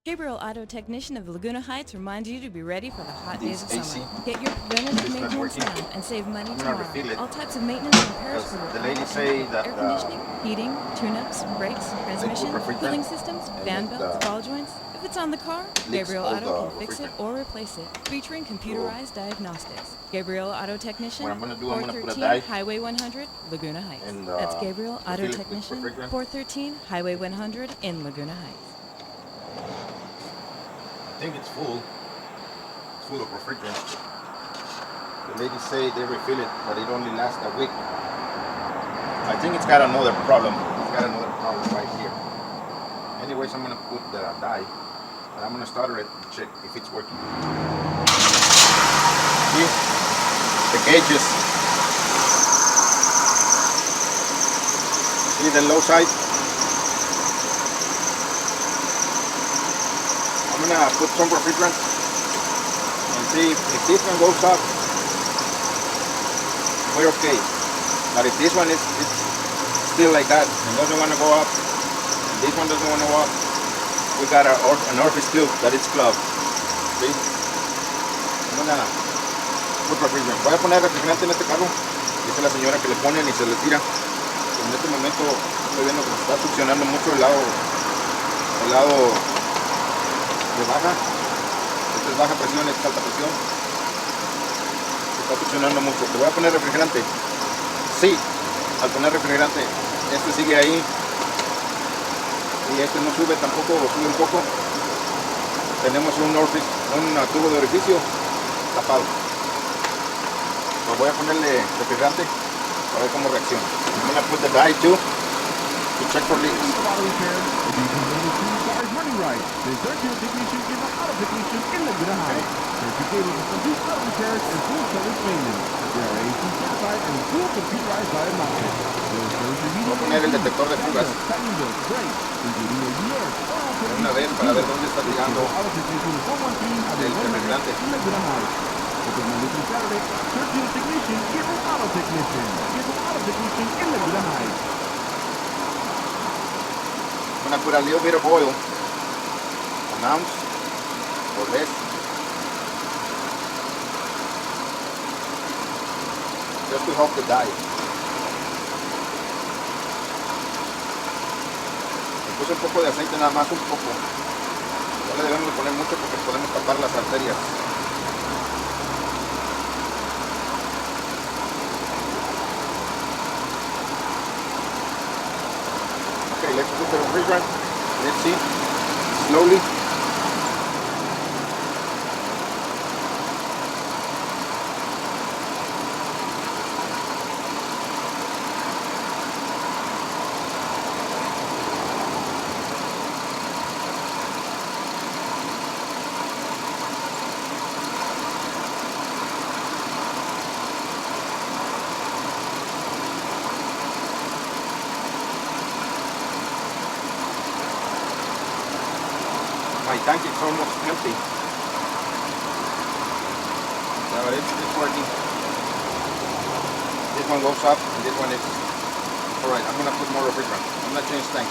Gabriel Auto Technician of Laguna Heights reminds you to be ready for the hot days of summer. Get your preventative maintenance now and save money tomorrow. All types of maintenance and repairs for your auto include air conditioning, heating, tune-ups, brakes, transmission, cooling systems, fan belts, ball joints. If it's on the car, Gabriel Auto can fix it or replace it, featuring computerized diagnostics. Gabriel Auto Technician, 413 Highway 100, Laguna Heights. That's Gabriel Auto Technician, 413 Highway 100 in Laguna Heights. I think it's full. It's full of refrigerant. The ladies say they refill it, but it only lasts a week. I think it's got another problem. It's got another problem right here. Anyways, I'm gonna put the dye, and I'm gonna starter it and check if it's working. See the gauges. See the low side. I'm gonna put some refrigerant and see if this one goes up, we're okay. But if this one is still like that and doesn't want to go up, and this one doesn't want to go up, we got an orifice tube that is clogged. See? I'm gonna put refrigerant. Voy a poner refrigerante en este carro. Dice la señora que le ponen y se le tira. En este momento estoy viendo que se está succionando mucho el lado de baja. Esta es baja presión, esta es alta presión. Se está succionando mucho. Te voy a poner refrigerante. Sí, al poner refrigerante, este sigue ahí y este no sube tampoco, o sube un poco. Tenemos un tubo de orificio tapado. Pues voy a ponerle refrigerante para ver cómo reacciona. I'm gonna put the dye too to check for leaks. Right. The circulate technician is an auto technician in Laguna Heights. Certificated to complete auto repairs and full service maintenance. They are AC certified and full computerized diagnostics. Voy a poner el detector de fugas una vez para ver dónde está tirando el refrigerante. Circulate technician is an auto technician. Is an auto technician in Laguna Heights. I'm gonna put a little bit of oil. An ounce or less. Just to help the dye. Le puse un poco de aceite, nada más un poco. No le debemos poner mucho porque podemos tapar las arterias. Okay, let's put the refrigerant. Let's see. Slowly. My tank is almost empty. So it's working. This one goes up and this one is... Alright, I'm going to put more refrigerant. I'm going to change tank.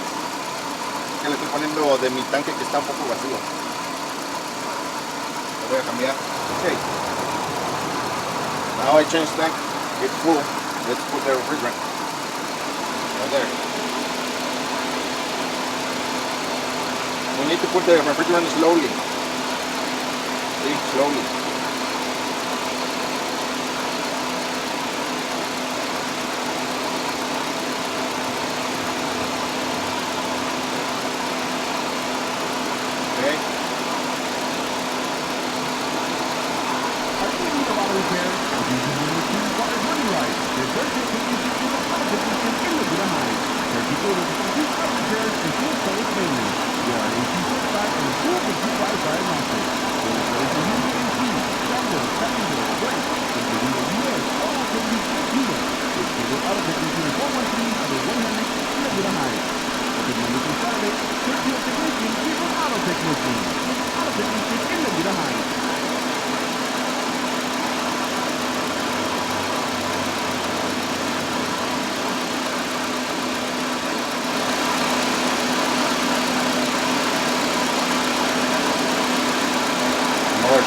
Que le estoy poniendo de mi tanque que está un poco vacío. Lo voy a cambiar. Okay. Now I change tank. It's full. Let's put the refrigerant. Right there. We need to put the refrigerant slowly. See, slowly. Okay.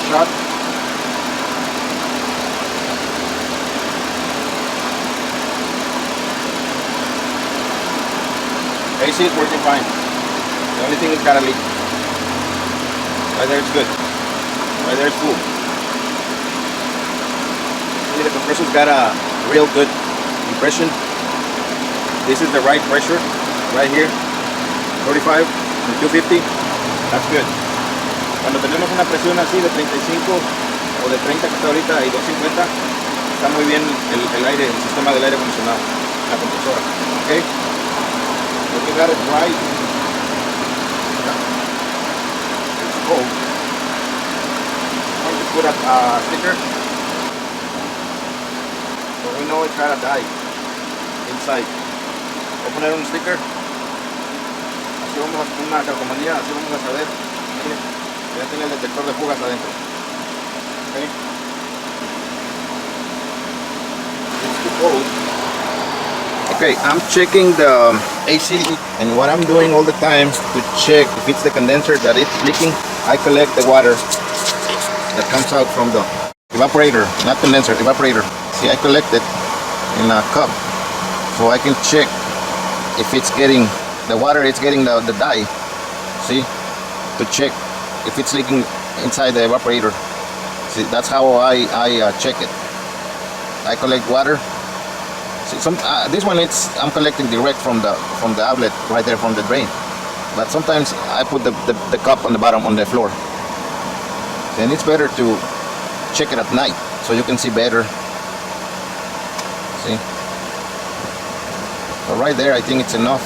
shot. AC is working fine. The only thing is got a leak. Right there it's good. Right there it's full. See, the compressor's got a real good compression. This is the right pressure right here. 45 and 250. That's good. Cuando tenemos una presión así de 35 o de 30 que está ahorita y 250, está muy bien el aire, el sistema del aire acondicionado, la compresora. Okay? So we got it right. It's cold. I'm going to put a sticker so we know it's got a dye inside. Voy a poner un sticker. Así vamos a una calcomanía, así vamos a saber. Miren, ya tiene el detector de fugas adentro. Okay. It's too cold. Okay, I'm checking the AC, and what I'm doing all the time to check if it's the condenser that it's leaking, I collect the water that comes out from the evaporator, not condenser, evaporator. See, I collect it in a cup so I can check if it's getting the water, it's getting the dye. See, to check if it's leaking inside the evaporator. See, that's how I check it. I collect water. See, this one I'm collecting direct from the outlet right there from the drain. But sometimes I put the cup on the bottom on the floor. Then it's better to check it at night so you can see better. See? So right there I think it's enough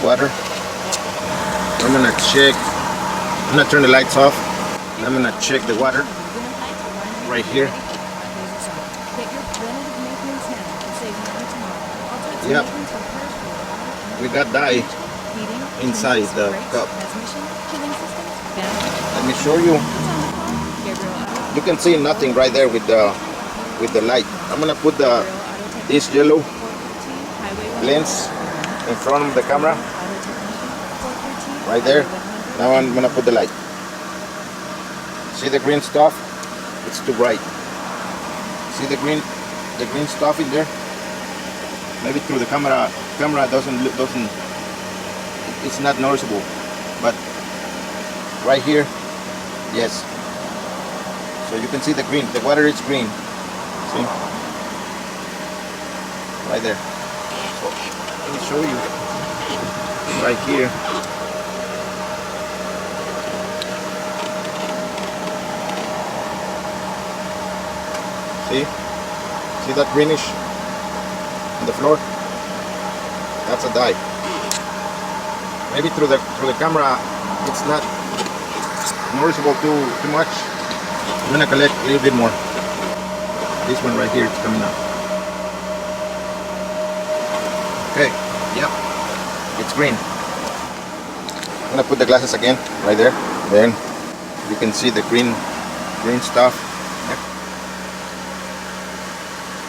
water. I'm gonna check. I'm gonna turn the lights off. I'm gonna check the water right here. Yep. We got dye inside the cup. Let me show you. You can see nothing right there with the light. I'm gonna put this yellow lens in front of the camera. Right there. Now I'm gonna put the light. See the green stuff? It's too bright. See the green stuff in there? Maybe through the camera doesn't it's not noticeable, but right here, yes. So you can see the green. The water is green. See? Right there. So let me show you. Right here. See that greenish on the floor? That's a dye. Maybe through the camera it's not noticeable too much. I'm gonna collect a little bit more. This one right here is coming up. Okay, yep, it's green. I'm gonna put the glasses again right there. Then you can see the green stuff. Yep.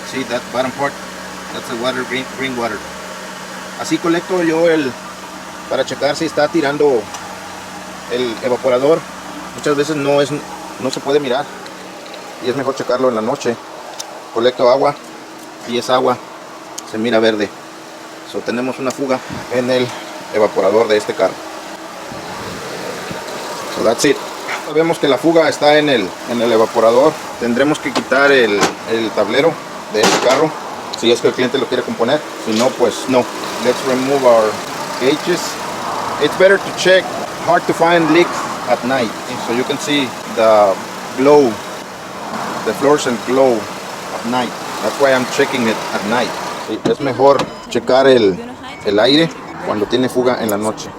See that bottom part? That's the water, green water. Así colecto yo para checar si está tirando el evaporador. Muchas veces no se puede mirar y es mejor checarlo en la noche. Colecto agua y esa agua se mira verde. So, tenemos una fuga en el evaporador de este carro. So that's it. Sabemos que la fuga está en el evaporador. Tendremos que quitar el tablero de este carro si es que el cliente lo quiere componer. Si no, pues no. Let's remove our gauges. It's better to check. Hard to find leaks at night, so you can see the glow, the fluorescent glow at night. That's why I'm checking it at night. Sí, es mejor checar el aire cuando tiene fuga en la noche.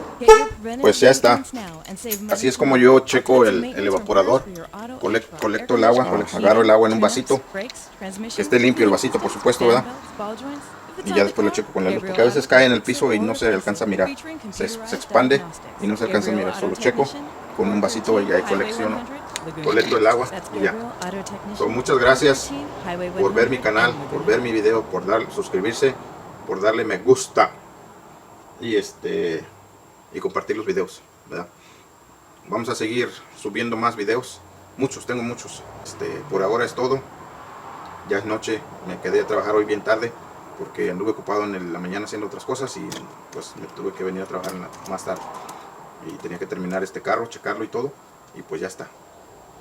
Pues ya está. Así es como yo checo el evaporador. Colecto el agua, agarro el agua en un vasito, que esté limpio el vasito, por supuesto, ¿verdad? Y ya después lo checo con la luz, porque a veces cae en el piso y no se alcanza a mirar, se expande y no se alcanza a mirar. Solo checo con un vasito y ahí colecto el agua y ya. So, muchas gracias por ver mi canal, por ver mi video, por suscribirse, por darle me gusta y compartir los videos, ¿verdad? Vamos a seguir subiendo más videos Muchos, tengo muchos. Por ahora es todo. Ya es noche, me quedé a trabajar hoy bien tarde porque anduve ocupado en la mañana haciendo otras cosas y pues me tuve que venir a trabajar más tarde. Y tenía que terminar este carro, checarlo y todo, y pues ya está.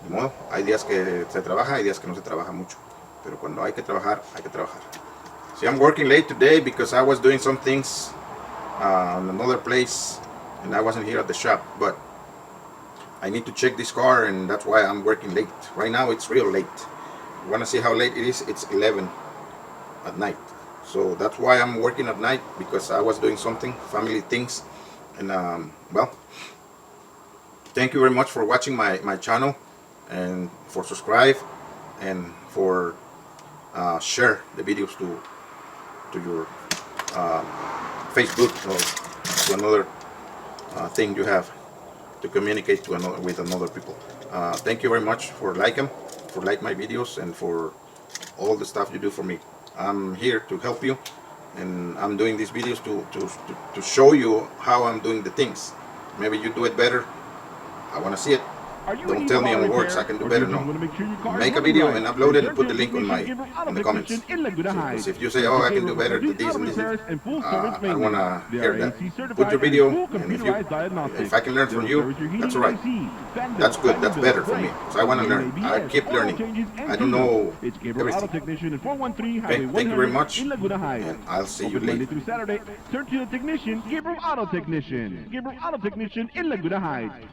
De modo, hay días que se trabaja, hay días que no se trabaja mucho, pero cuando hay que trabajar, hay que trabajar. So I'm working late today because I was doing some things in another place and I wasn't here at the shop, but I need to check this car and that's why I'm working late. Right now it's real late. You want to see how late it is? It's 11 at night. So that's why I'm working at night, because I was doing something, family things. And well, thank you very much for watching my channel, and for subscribe, and for share the videos to your Facebook or to another thing you have to communicate with another people. Thank you very much for like my videos and for all the stuff you do for me. I'm here to help you, and I'm doing these videos to show you how I'm doing the things. Maybe you do it better. I want to see it. Don't tell me on words I can do better. No. Make a video and upload it and put the link in the comments. Because if you say, oh, I can do better than this and this, I don't want to hear that. Put your video, and if I can learn from you, that's all right. That's good. That's better for me. So I want to learn. I keep learning. I don't know everything. Okay, thank you very much, and I'll see you later. Through Saturday, search the technician, Gabriel Auto Technician. Gabriel Auto Technician in Laguna Heights.